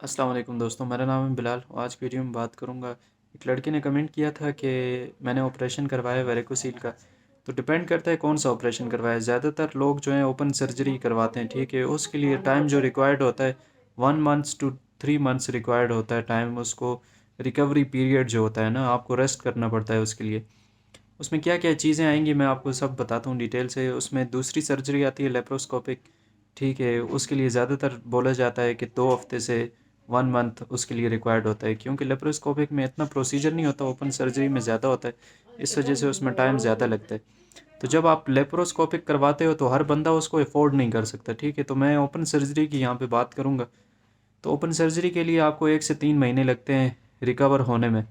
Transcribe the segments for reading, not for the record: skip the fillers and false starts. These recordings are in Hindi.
अस्सलाम वालेकुम दोस्तों, मेरा नाम है बिलाल। आज की वीडियो में बात करूँगा। एक लड़के ने कमेंट किया था कि मैंने ऑपरेशन करवाया है वेरिकोसील का। तो डिपेंड करता है कौन सा ऑपरेशन करवाया है। ज़्यादातर लोग जो हैं ओपन सर्जरी करवाते हैं, ठीक है। उसके लिए टाइम जो रिक्वायर्ड होता है 1 मंथ्स टू 3 मंथ्स रिक्वायर्ड होता है टाइम। उसको रिकवरी पीरियड जो होता है ना, आपको रेस्ट करना पड़ता है उसके लिए। उसमें क्या क्या चीज़ें आएंगी मैं आपको सब बताता हूँ डिटेल से। उसमें दूसरी सर्जरी आती है लेप्रोस्कोपिक, ठीक है। उसके लिए ज़्यादातर बोला जाता है कि 2 हफ्ते से 1 मंथ उसके लिए रिक्वायर्ड होता है, क्योंकि लेप्रोस्कोपिक में इतना प्रोसीजर नहीं होता, ओपन सर्जरी में ज़्यादा होता है। इस वजह से उसमें टाइम ज़्यादा लगता है। तो जब आप लेप्रोस्कोपिक करवाते हो तो हर बंदा उसको अफोर्ड नहीं कर सकता, ठीक है। तो मैं ओपन सर्जरी की यहाँ पे बात करूँगा। तो ओपन सर्जरी के लिए आपको 1 से 3 महीने लगते हैं रिकवर होने में।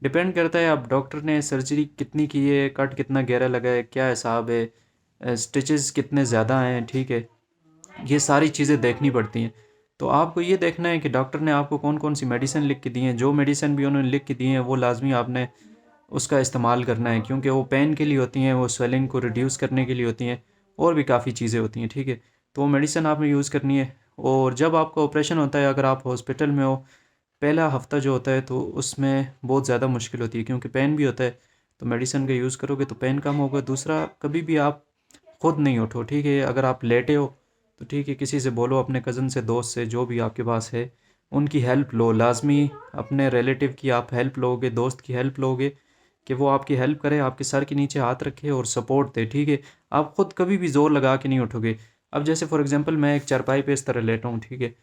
डिपेंड करता है आप डॉक्टर ने सर्जरी कितनी की है, कट कितना गहरा लगा है, क्या हिसाब है, स्टिचेस कितने ज़्यादा हैं, ठीक है। ये सारी चीज़ें देखनी पड़ती हैं। तो आपको ये देखना है कि डॉक्टर ने आपको कौन कौन सी मेडिसिन लिख के दी हैं। जो मेडिसिन भी उन्होंने लिख के दी हैं वो लाजमी आपने उसका इस्तेमाल करना है, क्योंकि वो पेन के लिए होती हैं, वो स्वेलिंग को रिड्यूस करने के लिए होती हैं, और भी काफ़ी चीज़ें होती हैं, ठीक है। तो वो मेडिसिन आपने यूज़ करनी है। और जब आपका ऑपरेशन होता है, अगर आप हॉस्पिटल में हो, पहला हफ्ता जो होता है तो उसमें बहुत ज़्यादा मुश्किल होती है, क्योंकि पेन भी होता है। तो मेडिसिन का यूज़ करोगे तो पेन कम होगा। दूसरा, कभी भी आप खुद नहीं उठो, ठीक है। अगर आप लेटे हो तो ठीक है, किसी से बोलो, अपने कज़न से, दोस्त से, जो भी आपके पास है उनकी हेल्प लो लाजमी। अपने रिलेटिव की आप हेल्प लोगे, दोस्त की हेल्प लोगे, कि वो आपकी हेल्प करे, आपके सर के नीचे हाथ रखे और सपोर्ट दे, ठीक है। आप खुद कभी भी ज़ोर लगा के नहीं उठोगे। अब जैसे फॉर एग्जांपल मैं एक चारपाई पे इस तरह लेटा हूँ, ठीक है।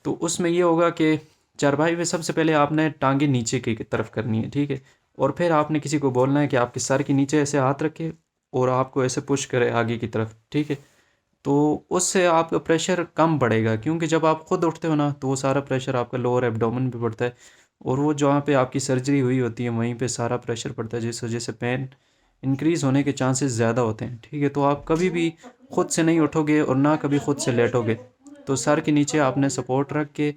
तो उसमें ये होगा कि चारपाई पे सबसे पहले आपने टांगे नीचे की तरफ करनी है, ठीक है। और फिर आपने किसी को बोलना है कि आपके सर के नीचे ऐसे हाथ रखे और आपको ऐसे पुश करे आगे की तरफ, ठीक है। तो उससे आपका प्रेशर कम पड़ेगा, क्योंकि जब आप खुद उठते हो ना तो वो सारा प्रेशर आपका लोअर एब्डोमेन पे पड़ता है, और वो जहाँ पे आपकी सर्जरी हुई होती है वहीं पे सारा प्रेशर पड़ता है, जिस वजह से पेन इंक्रीज़ होने के चांसेस ज़्यादा होते हैं, ठीक है। तो आप कभी भी खुद से नहीं उठोगे और ना कभी खुद से लेटोगे। तो सर के नीचे आपने सपोर्ट रख के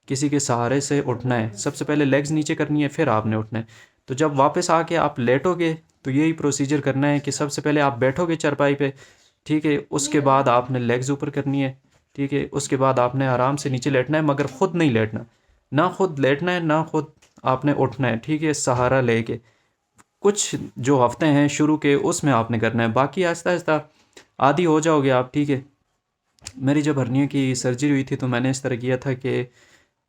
किसी के सहारे से उठना है। सबसे पहले लेग्स नीचे करनी है, फिर आपने उठना है। तो जब वापस आके आप लेटोगे तो यही प्रोसीजर करना है कि सबसे पहले आप बैठोगे चारपाई पे, ठीक है। उसके बाद आपने लेग्स ऊपर करनी है, ठीक है। उसके बाद आपने आराम से नीचे लेटना है, मगर खुद नहीं लेटना। ना खुद लेटना है, ना खुद आपने उठना है, ठीक है, सहारा लेके। कुछ जो हफ्ते हैं शुरू के उसमें आपने करना है, बाकी आहिस्ता आहिस्ता आदी हो जाओगे आप, ठीक है। मेरी जब हर्निया की सर्जरी हुई थी तो मैंने इस तरह किया था कि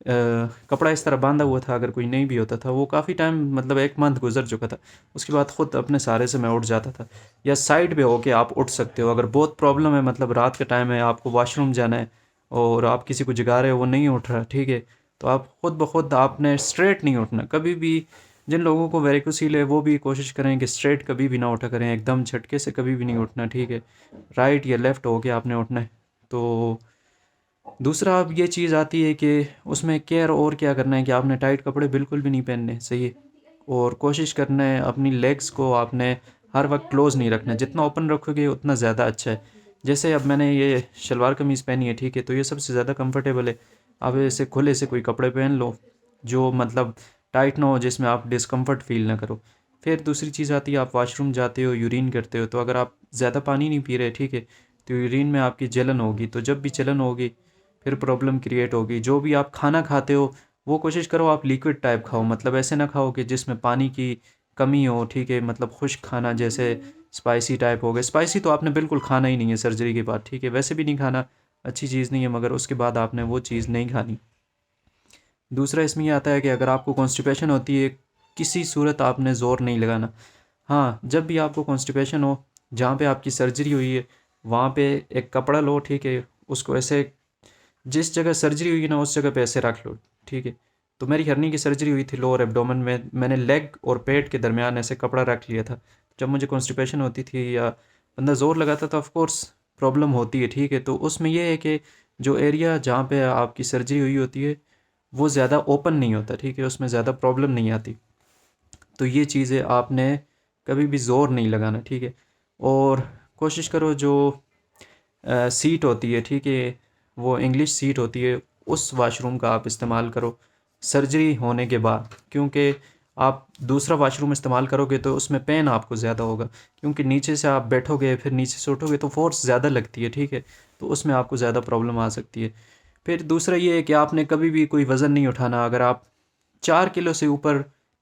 कपड़ा इस तरह बांधा हुआ था, अगर कोई नहीं भी होता था। वो काफ़ी टाइम, मतलब 1 मंथ गुजर चुका था। उसके बाद ख़ुद अपने सहारे से मैं उठ जाता था। या साइड पे होके आप उठ सकते हो, अगर बहुत प्रॉब्लम है, मतलब रात का टाइम है, आपको वॉशरूम जाना है और आप किसी को जगा रहे हो, वो नहीं उठ रहा, ठीक है। तो आप खुद ब खुद आपने स्ट्रेट नहीं उठना कभी भी। जिन लोगों को वेरिकोसील है वो भी कोशिश करें कि स्ट्रेट कभी भी ना उठा करें, एकदम झटके से कभी भी नहीं उठना, ठीक है। राइट या लेफ़्ट होके आपने उठना है। तो दूसरा अब ये चीज़ आती है कि उसमें केयर और क्या करना है कि आपने टाइट कपड़े बिल्कुल भी नहीं पहनने, सही है। और कोशिश करना है अपनी लेग्स को आपने हर वक्त क्लोज नहीं रखना, जितना ओपन रखोगे उतना ज़्यादा अच्छा है। जैसे अब मैंने ये शलवार कमीज़ पहनी है, ठीक है, तो ये सबसे ज़्यादा कंफर्टेबल है। अब ऐसे खुले से कोई कपड़े पहन लो जो मतलब टाइट ना हो, जिसमें आप डिस्कम्फर्ट फील ना करो। फिर दूसरी चीज़ आती है, आप वॉशरूम जाते हो, यूरिन करते हो, तो अगर आप ज़्यादा पानी नहीं पी रहे, ठीक है, तो यूरिन में आपकी जलन होगी। तो जब भी जलन होगी फिर प्रॉब्लम क्रिएट होगी। जो भी आप खाना खाते हो वो कोशिश करो आप लिक्विड टाइप खाओ, मतलब ऐसे ना खाओ कि जिसमें पानी की कमी हो, ठीक है। मतलब खुश्क खाना, जैसे स्पाइसी टाइप हो गए। स्पाइसी तो आपने बिल्कुल खाना ही नहीं है सर्जरी के बाद, ठीक है। वैसे भी नहीं खाना, अच्छी चीज़ नहीं है, मगर उसके बाद आपने वो चीज़ नहीं खानी। दूसरा इसमें ये आता है कि अगर आपको कॉन्स्टिपेशन होती है, किसी सूरत आपने ज़ोर नहीं लगाना। हाँ, जब भी आपको कॉन्स्टिपेशन हो, जहाँ पे आपकी सर्जरी हुई है वहाँ पे एक कपड़ा लो, ठीक है। उसको ऐसे, जिस जगह सर्जरी हुई ना उस जगह पे ऐसे रख लो, ठीक है। तो मेरी हर्नी की सर्जरी हुई थी लोअर एब्डोमेन में, मैंने लेग और पेट के दरमियान ऐसे कपड़ा रख लिया था। जब मुझे कॉन्स्टिपेशन होती थी या बंदा ज़ोर लगाता था, ऑफ कोर्स प्रॉब्लम होती है, ठीक है। तो उसमें यह है कि जो एरिया जहाँ पे आपकी सर्जरी हुई होती है वो ज़्यादा ओपन नहीं होता, ठीक है, उसमें ज़्यादा प्रॉब्लम नहीं आती। तो ये चीज़ें आपने कभी भी ज़ोर नहीं लगाना, ठीक है। और कोशिश करो जो सीट होती है, ठीक है, वो इंग्लिश सीट होती है, उस वाशरूम का आप इस्तेमाल करो सर्जरी होने के बाद। क्योंकि आप दूसरा वाशरूम इस्तेमाल करोगे तो उसमें पेन आपको ज़्यादा होगा, क्योंकि नीचे से आप बैठोगे फिर नीचे से उठोगे तो फोर्स ज़्यादा लगती है, ठीक है। तो उसमें आपको ज़्यादा प्रॉब्लम आ सकती है। फिर दूसरा ये है कि आपने कभी भी कोई वज़न नहीं उठाना। अगर आप 4 किलो से ऊपर,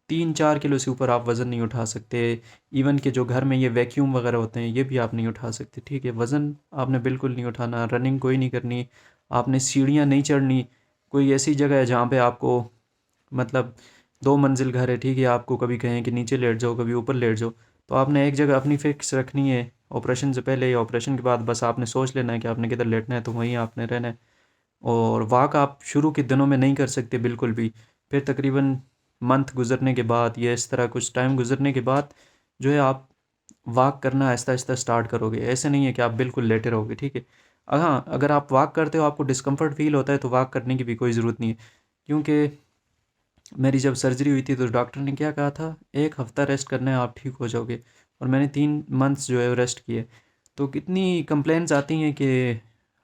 3-4 किलो से ऊपर आप वज़न नहीं उठा सकते। इवन कि जो घर में ये वैक्यूम वगैरह होते हैं, ये भी आप नहीं उठा सकते, ठीक है। वज़न आपने बिल्कुल नहीं उठाना, रनिंग कोई नहीं करनी, आपने सीढ़ियाँ नहीं चढ़नी। कोई ऐसी जगह है जहाँ पे आपको मतलब 2 मंजिल घर है, ठीक है, आपको कभी कहें कि नीचे लेट जाओ, कभी ऊपर लेट जाओ, तो आपने एक जगह अपनी फिक्स रखनी है। ऑपरेशन से पहले या ऑपरेशन के बाद बस आपने सोच लेना है कि आपने किधर लेटना है, तो वहीं आपने रहना है। और वॉक आप शुरू के दिनों में नहीं कर सकते बिल्कुल भी। फिर तकरीबन मंथ गुजरने के बाद या इस तरह कुछ टाइम गुजरने के बाद जो है आप वॉक करना आहिस्ता आहिस्ता स्टार्ट करोगे। ऐसे नहीं है कि आप बिल्कुल लेटे रहोगे, ठीक है। हाँ, अगर आप वॉक करते हो आपको डिस्कम्फर्ट फील होता है तो वॉक करने की भी कोई ज़रूरत नहीं है। क्योंकि मेरी जब सर्जरी हुई थी तो डॉक्टर ने क्या कहा था, 1 हफ़्ता रेस्ट करना है, आप ठीक हो जाओगे। और मैंने 3 मंथ्स जो है रेस्ट किए। तो कितनी कंप्लेंट्स आती हैं कि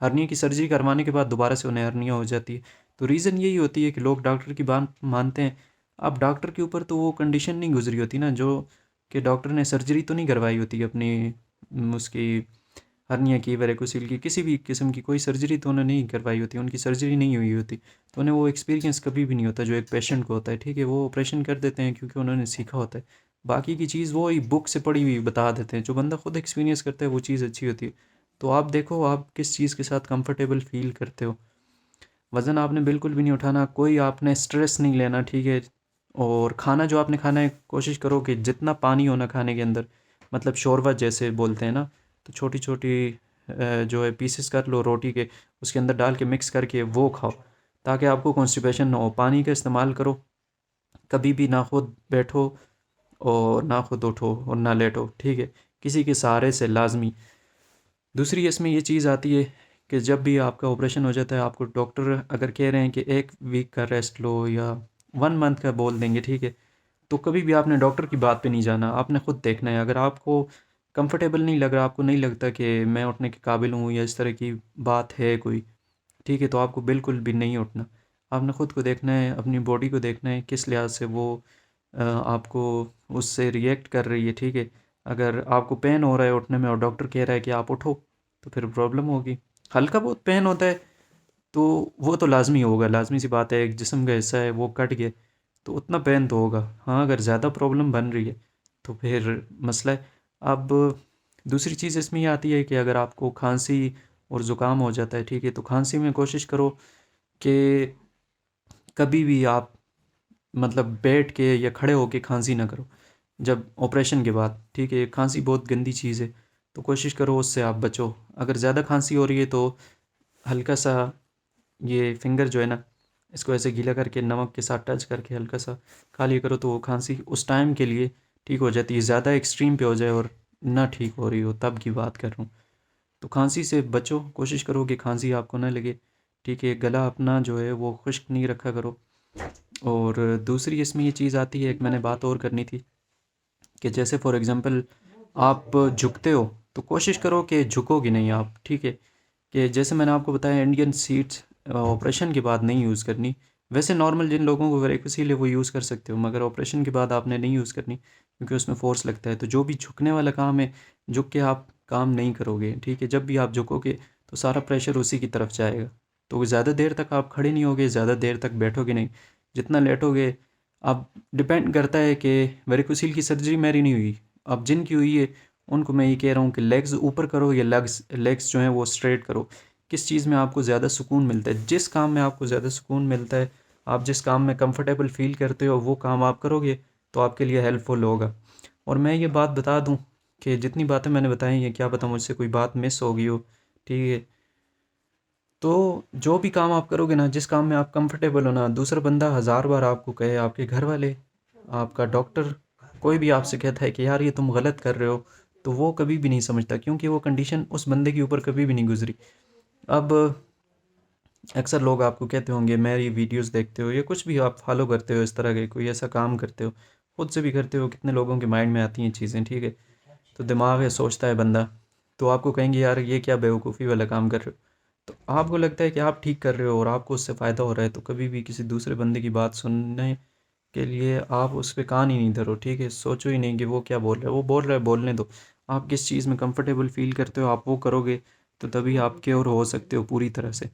हर्निया की सर्जरी करवाने के बाद दोबारा से उन्हें हर्निया हो जाती है। तो रीज़न यही होती है कि लोग डॉक्टर की बात मानते हैं। अब डॉक्टर के ऊपर तो वो कंडीशन नहीं गुजरी होती ना, जो कि डॉक्टर ने सर्जरी तो नहीं करवाई होती अपनी उसकी हर्निया की, वेरिकोसिल की, किसी भी किस्म की कोई सर्जरी तो उन्होंने नहीं करवाई होती, उनकी सर्जरी नहीं हुई होती। तो उन्हें वो एक्सपीरियंस कभी भी नहीं होता जो एक पेशेंट को होता है, ठीक है। वो ऑपरेशन कर देते हैं क्योंकि उन्होंने सीखा होता है। बाकी की चीज़ वो ही बुक से पढ़ी हुई बता देते हैं, जो बंदा खुद एक्सपीरियंस करता है वो चीज़ अच्छी होती है। तो आप देखो आप किस चीज़ के साथ कंफर्टेबल फ़ील करते हो। वज़न आपने बिल्कुल भी नहीं उठाना, कोई आपने स्ट्रेस नहीं लेना, ठीक है। और खाना जो आपने खाना है कोशिश करो कि जितना पानी होना खाने के अंदर, मतलब शोरबा जैसे बोलते हैं ना, तो छोटी छोटी जो है पीसेस कर लो रोटी के, उसके अंदर डाल के मिक्स करके वो खाओ, ताकि आपको कॉन्स्टिपेशन ना हो। पानी का इस्तेमाल करो, कभी भी ना खुद बैठो और ना खुद उठो और ना लेटो, ठीक है, किसी के सहारे से लाजमी। दूसरी इसमें ये चीज़ आती है कि जब भी आपका ऑपरेशन हो जाता है, आपको डॉक्टर अगर कह रहे हैं कि 1 वीक का रेस्ट लो या 1 मंथ का बोल देंगे, ठीक है, तो कभी भी आपने डॉक्टर की बात पे नहीं जाना, आपने खुद देखना है। अगर आपको कंफर्टेबल नहीं लग रहा, आपको नहीं लगता कि मैं उठने के काबिल हूँ या इस तरह की बात है कोई, ठीक है, तो आपको बिल्कुल भी नहीं उठना। आपने ख़ुद को देखना है, अपनी बॉडी को देखना है किस लिहाज से वो आपको उससे रिएक्ट कर रही है, ठीक है। अगर आपको पेन हो रहा है उठने में और डॉक्टर कह रहा है कि आप उठो, तो फिर प्रॉब्लम होगी। हल्का बहुत पेन होता है तो वो तो लाजमी होगा, लाजमी सी बात है, एक जिस्म का हिस्सा है वो कट गया तो उतना पेन तो होगा। हाँ, अगर ज़्यादा प्रॉब्लम बन रही है तो फिर मसला है। अब दूसरी चीज़ इसमें ये आती है कि अगर आपको खांसी और ज़ुकाम हो जाता है, ठीक है, तो खांसी में कोशिश करो कि कभी भी आप मतलब बैठ के या खड़े होके खांसी ना करो जब ऑपरेशन के बाद, ठीक है। खांसी बहुत गंदी चीज़ है, तो कोशिश करो उससे आप बचो। अगर ज़्यादा खांसी हो रही है तो हल्का सा ये फिंगर जो है ना, इसको ऐसे गीला करके नमक के साथ टच करके हल्का सा खा लिया करो, तो वो खांसी उस टाइम के लिए ठीक हो जाती है। ज़्यादा एक्सट्रीम पे हो जाए और ना ठीक हो रही हो तब की बात कर रहा हूँ। तो खांसी से बचो, कोशिश करो कि खांसी आपको ना लगे, ठीक है। गला अपना जो है वो खुश्क नहीं रखा करो। और दूसरी इसमें ये चीज़ आती है, एक मैंने बात और करनी थी कि जैसे फॉर एग्ज़ाम्पल आप झुकते हो, तो कोशिश करो कि झुकोगे नहीं आप, ठीक है। कि जैसे मैंने आपको बताया इंडियन सीट्स ऑपरेशन के बाद नहीं यूज़ करनी। वैसे नॉर्मल जिन लोगों को वेरिकोसिल है वो यूज़ कर सकते हो, मगर ऑपरेशन के बाद आपने नहीं यूज़ करनी क्योंकि उसमें फ़ोर्स लगता है। तो जो भी झुकने वाला काम है, झुक के आप काम नहीं करोगे, ठीक है। जब भी आप झुकोगे तो सारा प्रेशर उसी की तरफ जाएगा। तो ज़्यादा देर तक आप खड़े नहीं होगे, ज़्यादा देर तक बैठोगे नहीं, जितना लेटोगे। अब डिपेंड करता है कि वेरिकोसिल की सर्जरी मेरी नहीं हुई, अब जिनकी हुई है उनको मैं ये कह रहा हूँ कि लेग्स ऊपर करो या लेग्स लेग्स जो हैं वो स्ट्रेट करो। किस चीज़ में आपको ज़्यादा सुकून मिलता है, जिस काम में आपको ज़्यादा सुकून मिलता है, आप जिस काम में कंफर्टेबल फ़ील करते हो वो काम आप करोगे तो आपके लिए हेल्पफुल होगा। और मैं ये बात बता दूं कि जितनी बातें मैंने बताई हैं, क्या पता मुझसे कोई बात मिस हो गई हो, ठीक है। तो जो भी काम आप करोगे ना, जिस काम में आप कंफर्टेबल हो ना, दूसरा बंदा हज़ार बार आपको कहे, आपके घर वाले, आपका डॉक्टर, कोई भी आपसे कहता है कि यार ये तुम गलत कर रहे हो, तो वो कभी भी नहीं समझता क्योंकि वो कंडीशन उस बंदे के ऊपर कभी भी नहीं गुजरी। अब अक्सर लोग आपको कहते होंगे, मेरी वीडियोस देखते हो या कुछ भी आप फॉलो करते हो, इस तरह के कोई ऐसा काम करते हो, खुद से भी करते हो, कितने लोगों के माइंड में आती हैं चीज़ें, ठीक है। तो दिमाग है, सोचता है बंदा, तो आपको कहेंगे यार ये क्या बेवकूफ़ी वाला काम कर रहे हो। तो आपको लगता है कि आप ठीक कर रहे हो और आपको उससे फ़ायदा हो रहा है, तो कभी भी किसी दूसरे बंदे की बात सुनने के लिए आप उस पे कान ही नहीं धरो, ठीक है। सोचो ही नहीं कि वो क्या बोल रहा है, वो बोल रहा है बोलने दो। आप किस चीज़ में कंफर्टेबल फील करते हो आप वो करोगे, तो तभी आप क्योर हो सकते हो पूरी तरह से।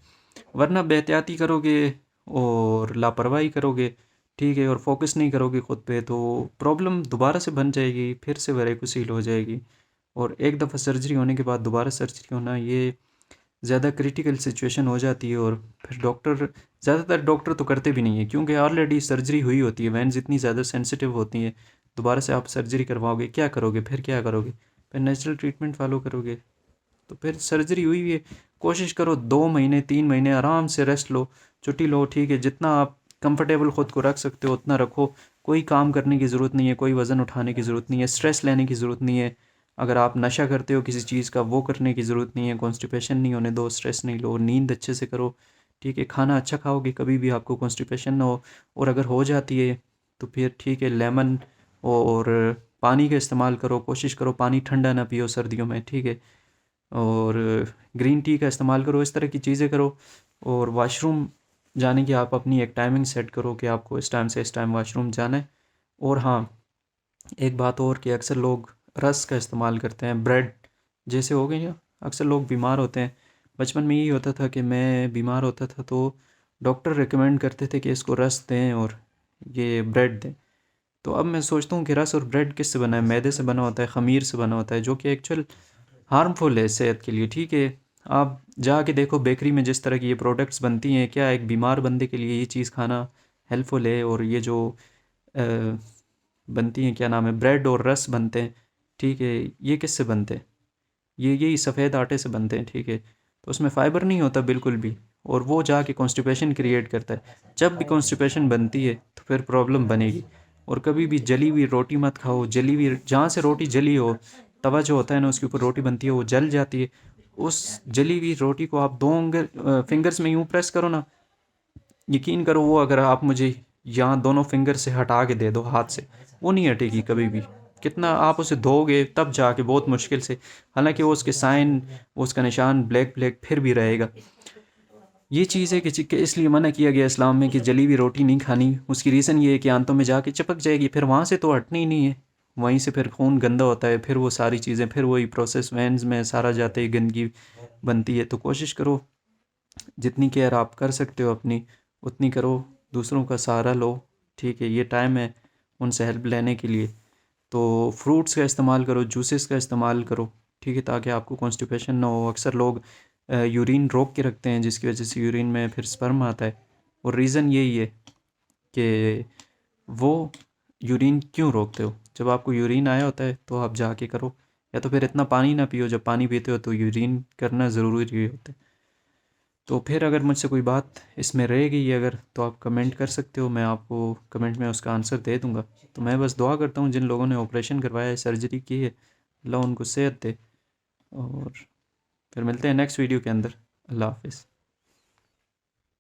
वरना बेहतियाती करोगे और लापरवाही करोगे, ठीक है, और फोकस नहीं करोगे ख़ुद पे, तो प्रॉब्लम दोबारा से बन जाएगी, फिर से वेरिकोसील हो जाएगी। और एक दफ़ा सर्जरी होने के बाद दोबारा सर्जरी होना, ये ज़्यादा क्रिटिकल सिचुएशन हो जाती है। और फिर डॉक्टर, ज़्यादातर डॉक्टर तो करते भी नहीं है, क्योंकि ऑलरेडी सर्जरी हुई होती है, वेन्स इतनी ज़्यादा सेंसिटिव होती हैं। दोबारा से आप सर्जरी करवाओगे, क्या करोगे फिर, क्या करोगे फिर? नेचुरल ट्रीटमेंट फॉलो करोगे। तो फिर सर्जरी हुई हुई है, कोशिश करो 2 महीने 3 महीने आराम से रेस्ट लो, छुट्टी लो, ठीक है, जितना आप कंफर्टेबल ख़ुद को रख सकते हो उतना रखो। कोई काम करने की ज़रूरत नहीं है, कोई वज़न उठाने की ज़रूरत नहीं है, स्ट्रेस लेने की ज़रूरत नहीं है। अगर आप नशा करते हो किसी चीज़ का, वो करने की ज़रूरत नहीं है। कॉन्स्टिपेशन नहीं होने दो, स्ट्रेस नहीं लो, नींद अच्छे से करो, ठीक है, खाना अच्छा खाओगे, कभी भी आपको कॉन्स्टिपेशन ना हो। और अगर हो जाती है तो फिर ठीक है, लेमन और पानी का इस्तेमाल करो, कोशिश करो पानी ठंडा ना पियो सर्दियों में, ठीक है, और ग्रीन टी का इस्तेमाल करो, इस तरह की चीज़ें करो। और वाशरूम जाने की आप अपनी एक टाइमिंग सेट करो कि आपको इस टाइम से इस टाइम वाशरूम जाना है। और हाँ, एक बात और कि अक्सर लोग रस का इस्तेमाल करते हैं, ब्रेड जैसे हो गई ना, अक्सर लोग बीमार होते हैं। बचपन में यही होता था कि मैं बीमार होता था तो डॉक्टर रिकमेंड करते थे कि इसको रस दें और ये ब्रेड दें। तो अब मैं सोचता हूँ कि रस और ब्रेड किससे बना है? मैदे से बना होता है, ख़मीर से बना होता है, जो कि एक्चुअल हार्मफुल है सेहत के लिए, ठीक है। आप जाके देखो बेकरी में जिस तरह की ये प्रोडक्ट्स बनती हैं, क्या एक बीमार बंदे के लिए ये चीज़ खाना हेल्पफुल है? और ये जो अ, बनती हैं, क्या नाम है, ब्रेड और रस बनते हैं, ठीक है, ये किससे बनते हैं? ये यही सफ़ेद आटे से बनते हैं, ठीक है। तो उसमें फ़ाइबर नहीं होता बिल्कुल भी, और वो जाके कॉन्स्टिपेशन क्रिएट करता है। जब भी कॉन्स्टिपेशन बनती है तो फिर प्रॉब्लम बनेगी। और कभी भी जली हुई रोटी मत खाओ, जली हुई जहाँ से रोटी जली हो, तवा जो होता है ना उसके ऊपर रोटी बनती है वो जल जाती है, उस जली हुई रोटी को आप दो फिंगर्स में यूँ प्रेस करो ना, यकीन करो वो अगर आप मुझे यहाँ दोनों फिंगर से हटा के दे दो हाथ से, वो नहीं हटेगी कभी भी। कितना आप उसे धोगे तब जाके, बहुत मुश्किल से, हालांकि वो उसके साइन, वो उसका निशान ब्लैक ब्लैक फिर भी रहेगा। ये चीज़ है कि इसलिए मना किया गया इस्लाम में कि जली हुई रोटी नहीं खानी। उसकी रीज़न ये है कि आंतों में जाके चिपक जाएगी, फिर वहाँ से तो हटनी ही नहीं है, वहीं से फिर खून गंदा होता है, फिर वो सारी चीज़ें, फिर वही प्रोसेस वेन्स में सारा जाते ही गंदगी बनती है। तो कोशिश करो जितनी केयर आप कर सकते हो अपनी, उतनी करो, दूसरों का सहारा लो, ठीक है, ये टाइम है उनसे हेल्प लेने के लिए। तो फ्रूट्स का इस्तेमाल करो, जूसेस का इस्तेमाल करो, ठीक है, ताकि आपको कॉन्स्टिपेशन ना हो। अक्सर लोग यूरिन रोक के रखते हैं, जिसकी वजह से यूरिन में फिर स्पर्म आता है। और रीज़न यही है कि वो यूरिन क्यों रोकते हो? जब आपको यूरिन आया होता है तो आप जाके करो, या तो फिर इतना पानी ना पियो, जब पानी पीते हो तो यूरिन करना ज़रूरी होता है। तो फिर अगर मुझसे कोई बात इसमें रह गई अगर, तो आप कमेंट कर सकते हो, मैं आपको कमेंट में उसका आंसर दे दूँगा। तो मैं बस दुआ करता हूँ जिन लोगों ने ऑपरेशन करवाया है, सर्जरी की है, अल्लाह उनको सेहत दे। और फिर मिलते हैं नेक्स्ट वीडियो के अंदर। अल्लाह हाफ़िज़।